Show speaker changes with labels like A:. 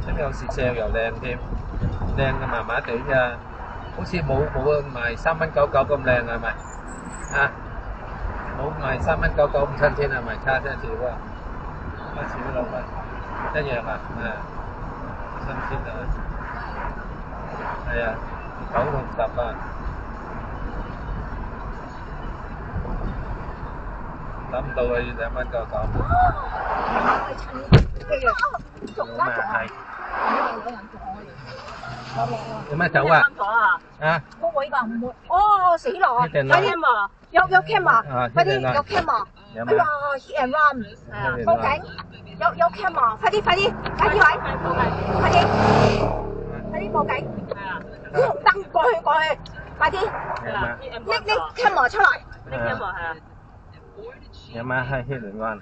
A: 咁有時 sale 又靚添，靚嘅麻麻地咋，好似冇賣3.99蚊咁靚係咪？啊，冇賣3.99蚊咁親切係咪？差少少啊，少2蚊，一樣啊，新鮮啊，係啊，9同10啊，諗唔到佢2.99蚊。係。有咩走啊？啊？
B: 個位㗎唔會。哦，死啦！快啲啊！有 camera， 快啲有 camera。哎呀 ，hit and run， 報警！有 camera， 快啲位，快啲報警！烏紅燈過去，快啲！拎 camera 出嚟！拎 camera 係啊！
A: 有咩係 hit and run？